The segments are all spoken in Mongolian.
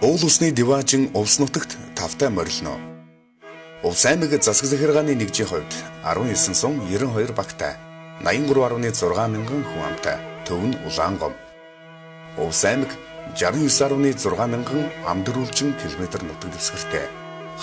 Уул усны диваажин Увс нутагт тавтай морилно. Увс аймаг засаг захиргааны нэгжийн хувьд 1992 багтай 83.6 мянган хүн амтай. Төв нь Улаангом. Увс аймаг 69.6 мянган амдөрүүлжин километр нутаг дэвсгэртэй.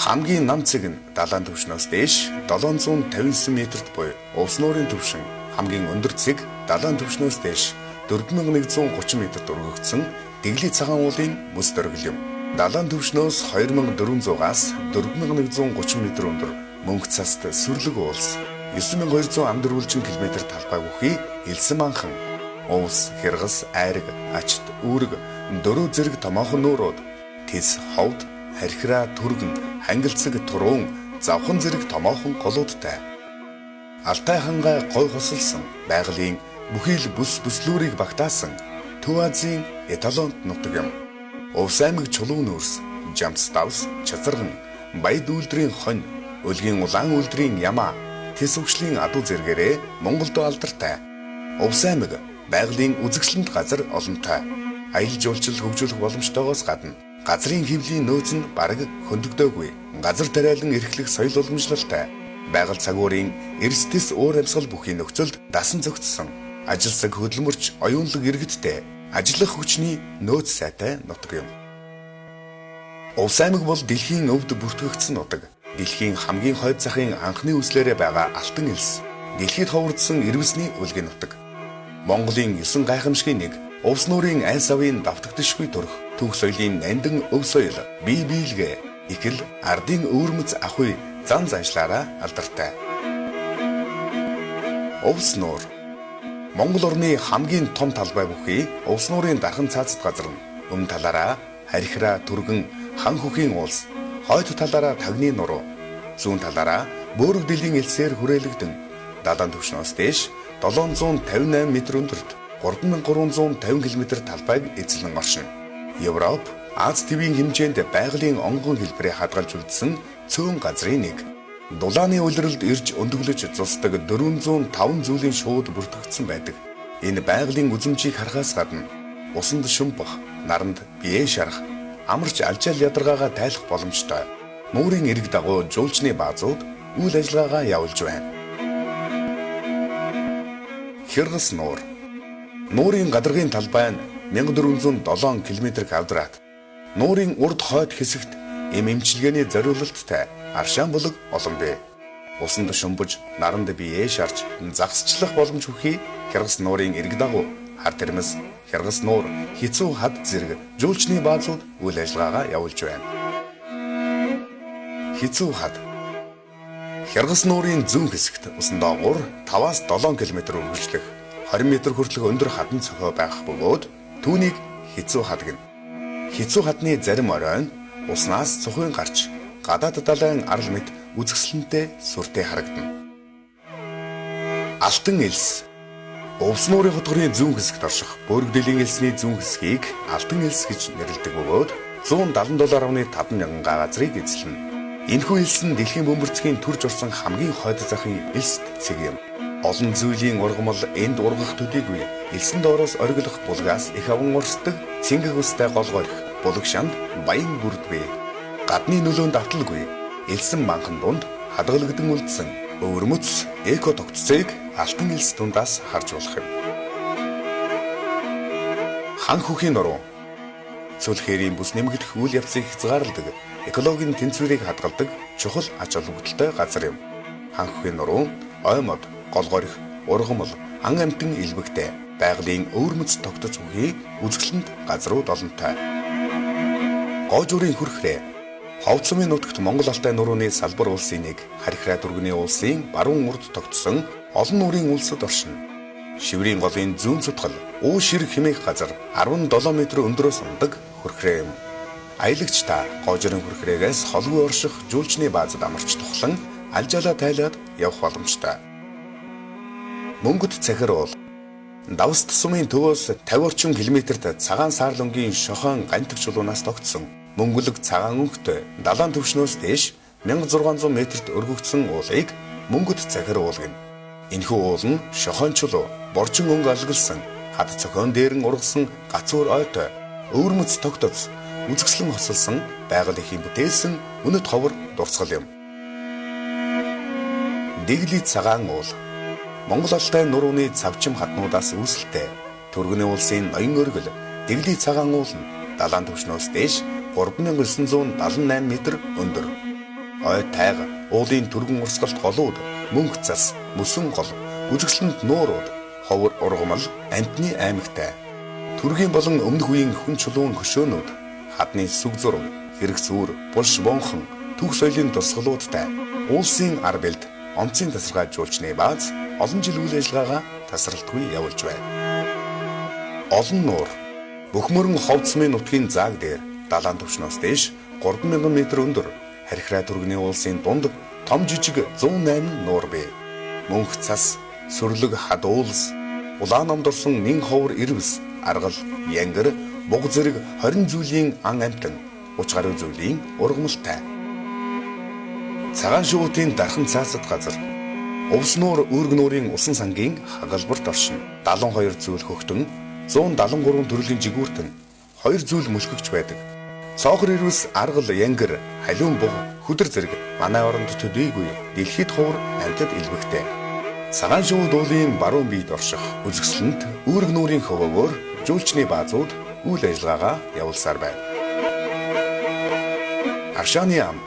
Хамгийн нам цэг нь далайн түвшнөөс дээш 759 метрт буй Увс нуурын түвшин хамгийн өндөр цэг далайн түвшнөөс дээш 4130 метрт өргөгдсөн Дэглий цагаан уулын бүс дөргөл юм. Далайн түвшнөөс 2400-аас 4130 метр өндөр мөнгө цаст сүрлэг уулс 9200 амдөрүүлжин километр талбай бүхий элсэн манхан Увс, Хяргас, Айраг, Ачт, Үүрэг, дөрөв зэрэг томоохон нуурууд Тэс, Ховд, Хархираа, Түргэн, Хангилцэг, Туруун, Завхан зэрэг томоохон голуудтай. Алтай хангай гой хосолсон байгалийн бүхий л бүс бүслүүрийг багтаасан Төв Азийн эталонт нутаг юм. Увс аймаг Чулуун нүүрс, Жамс давс, Чацарган, Баяд үйлдвэрийн хонь, Өлгийн улаан үйлдвэрийн ямаа, Тэс өвчлийн адуу зэргээрээ Монголд алдартай. Увс аймаг байгалийн үзэсгэлэнт газар олонтой. Аялал жуулчлал хөгжүүлэх боломжтойгоос гадна газрын хэвлийн нөөц нь бараг хөндөгдөөгүй. Газар тариалан эрхлэх соёл уламжлалтай. Байгаль цагуурын эрсдэс уур амьсгал бүхий нөхцөлд дасан зохицсон. Ажил цаг хөдөлмөрч оюунлаг иргэдтэй, ажиллах хүчний нөөц сайтай нутаг юм. Увс аймаг бол дэлхийн өвд бүртгэгдсэн нутаг. Дэлхийн хамгийн хойд захын анхны үслээрээ байгаа алтан элс. Дэлхийд ховордсон ирвэсний үлгэн нутаг. Монголын 9 гайхамшигын нэг Увс нуурын айн савын давтагдшгүй төрх түүх соёлын нандин өв соёл бие биелгээ икэл ардын өвөрмөц ахуй зан заншлаараа алдартай. Увс нуур Монгол орны хамгийн том талбай бүхий Увс нуурын дархан цаазд газар нь өмнө талаараа Хархираа, Түргэн, Хан хөхийн уулс, хойд талаараа Тагны нуруу, зүүн талаараа Бөөрөг дэлхийн элсээр хүрээлэгдэн далайн түвшнөөс дээш 758 метр өндөрт 3350 км талбайг эзлэн оршино. Европ, Аз твийн хэмжээнд байгалийн онгон хэлбэрээ хадгалж үлдсэн цөөн газрын нэг. Дулааны улиралд ирж өндөглөж цусдаг 405 зүйлийн шууд бүртгэгдсэн байдаг. Энэ байгалийн үзмжийг харахаас гадна усанд шумбах, наранд бие шарах, амарч алжаал ядаргаагаа тайлах боломжтой. Нуурын эрг дагуу жуулчны баазууд үйл ажиллагаагаа явуулж байна. Хяргас нуур. Нуурын гадаргын талбай нь 1407 км квадрат. Нуурын урд хойд хэсэгт эмчилгээний зориулалттай аршаан булаг олон бай. Усанд шумбаж, наранд бие шарч, загсчлах боломж бүхий Хяргас нуурын эрг дагуу хар тэрмэс Хяргас нуур хэцүү хад зэрэг жуулчны баазууд үйл ажиллагаагаа явуулж байна. Хэцүү хад Хяргас нуурын зүүн хэсэгт усан доогуур 5-7 км үргэлжлэх 20 м хүртэлх өндөр хадан цохоо байх бөгөөд түүнийг хэцүү хад гэнэ. Хэцүү хадны зарим оройн уснаас цохын гарч гадаад далайн арал мэт үзэсгэлэнтэй сүртэй харагдана. Алтан элс Увс нуурын хотгорын зүүн хэсэгт орших Бөөрөг дэлхийн элсний зүүн хэсгийг Алтан элс гэж нэрлэдэг бөгөөд 177.5 мянган га газрыг эзэлнэ. Энэхүү элс нь дэлхийн бөмбөрцгийн төрж орсон хамгийн хойд захын элс цэг юм. Олон зүйлийн ургамал энд ургах төдийгүй элсэн доороос ориглох булгаас их аван урсдаг цэнгэг устай гол горих булаг шанд баян бүрдвэ. Гадны нөлөөнд авталгүй элсэн манхан дунд хадгалагдсан үлдсэн өвөрмөц эко тогтцыг алтан элс дундаас харж болох юм. Хан хөхийн нуруу цөлхээрийн бүс нэмэгдэх үйл явцыг хязгаарладаг экологийн тэнцвэрийг хадгалдаг чухал ач холбогдолтой газар юм. Хан хөхийн нуруу оймод гол горих, ургамал, ан амтан илбэгтэй байгалийн өвөрмөц тогтоц бүхий үзэсгэлэнт газрууд олонтой. Гоожуурын хүрхрээ Ховд сумын нутагт Монгол Алтай нурууны салбар улсын нэг Хархираа дүүргэний улсын баруун урд тогтсон олон нуурын улсад оршино. Шиврийн голын зүүн цутгал уу ширэг хэмээх газар 17 м өндрөөс ундаг хүрхрээ юм. Аялагч та Гоожуурын хүрхрээгээс холгүй орших жуулчны баазад амарч тухлан алжаалаа тайлаад явах боломжтой. Мөнгөд цахир уул Давст сумын төвөөс 50 орчим километрт цагаан саарлонгийн шохон гантэг чулуунаас тогтсон мөнгөлөг цагаан өнгөтэй далайн түвшнөөс дээш 1600 метрт өргөгдсөн уулыг мөнгөд цахир уул гэнэ. Энэхүү уул нь шохон чулуу, боржин өнгө алгалсан, хад цохион дээр нь ургасан гацуур ойтой, өвөрмөц тогтоц, үзэсгэлэн хосолсон байгаль эхийн бүтээсэн үнэт ховор дурсгал юм. Дэгли цагаан уул. Монгол Алтай нурууны цавчим хатнуудаас үүсэлтэй Түргэний улсын ноён өргөл Дэгли цагаан уул нь далайн түвшнөөс дээш 3978 м өндөр. Ой тайга уулын түргэн урсгалт голууд, мөнх цас, мөсөн гол, үзэсгэлэнт нуурууд, ховор ургамал, амтны аймагтай. Түргийн болон өмнөх үеийн хүн чулуун хөшөөнүүд, хадны сүг зураг, хэрэг сүр, булш бонхон, түүх соёлын дурсгалуудтай улсын ар бэлд онцгийн тасархай жуулчны бааз олон жил үйл ажиллагаагаа тасралтгүй явуулж байна. Олон нуур бүх мөрөн ховцмын нутгийн зааг дээр далайн түвшнөөс дээш 3000 м өндөр Харьхрай Түргэний улсын дунд том жижиг 108 нуур бий. Мөнх цас, сүрлэг хад уулс, улаан номдорсон нэн ховор ирвэс, аргал, янгар, буг зэрэг 20 зүйлийн ан амтан, 30 гаруй зүйлийн ургамалтай. Цагаан шувуутын дархан цаасад газар. Увс нуур үүрэг нуурын усан сангийн хагалбарт оршин. 72 зүйл хөхтөн, 173 төрлийн жигүүртэн, 2 зүйл мөлхөгч байдаг. Цоохор ирвэс, аргал, янгар, халиун буг, хүдэр зэрэг манай оронд төдийгүй дэлхийд ховор амьтад илбэгтэй. Цагаан шувууд уулын баруун биед орших үзэсгэлэнт үүрэг нуурын хөвөөгөөр жуулчны баазууд үйл ажиллагаагаа явуулсаар байна. Аршааны ам.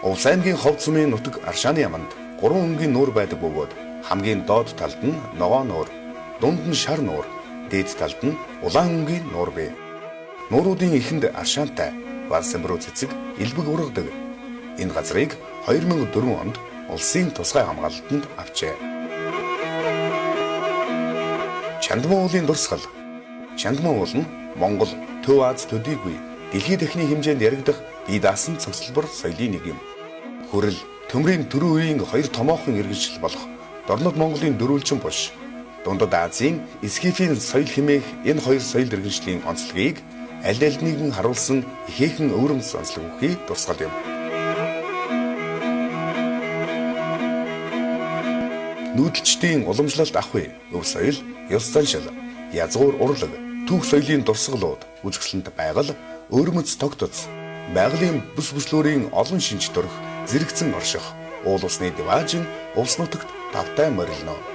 Улс аймгийн ховцмын нутаг Аршааны аманд 3 өнгийн нуур байдаг бөгөөд хамгийн доод талд нь ногоо нуур, дунд нь шар нуур, дээд талд нь улаан өнгийн нуур бий. Нууруудын эхэнд Аршаантай Вансамбар цэцэг элбэг ургадаг. Энэ газрыг 2004 онд улсын тусгай хамгаалалтанд авчээ. Чандман уулын дурсгал. Чандман уул нь Монгол, Төв Аз төдийгүй дэлхийд дахны хэмжээнд яригдах бие даасан цогцлбор соёлын нэг юм. Хүрэл, төмрийн төрийн үеийн хоёр томоохон иргэншил болох Дорнод Монголын дөрвөлжин буш, Дундад Азийн Скифийн соёл хэмээх энэ хоёр соёл иргэншлийн онцлогийг аль алиныг нь харуулсан ихээхэн өвөрмц онцлог үхий дурсгал юм. Нүүдэлчдийн уламжлалт ахуй, өв соёл, ёс заншил, язгуур урлаг, түүх соёлын дурсгалууд, үзэсгэлэнт байгаль, өөрмөц тогтоц, байгалийн бүс бүслүүрийн олон шинж төрх зэрэгцэн орших, уул усны диваажин улс нутагт тавтай морилно.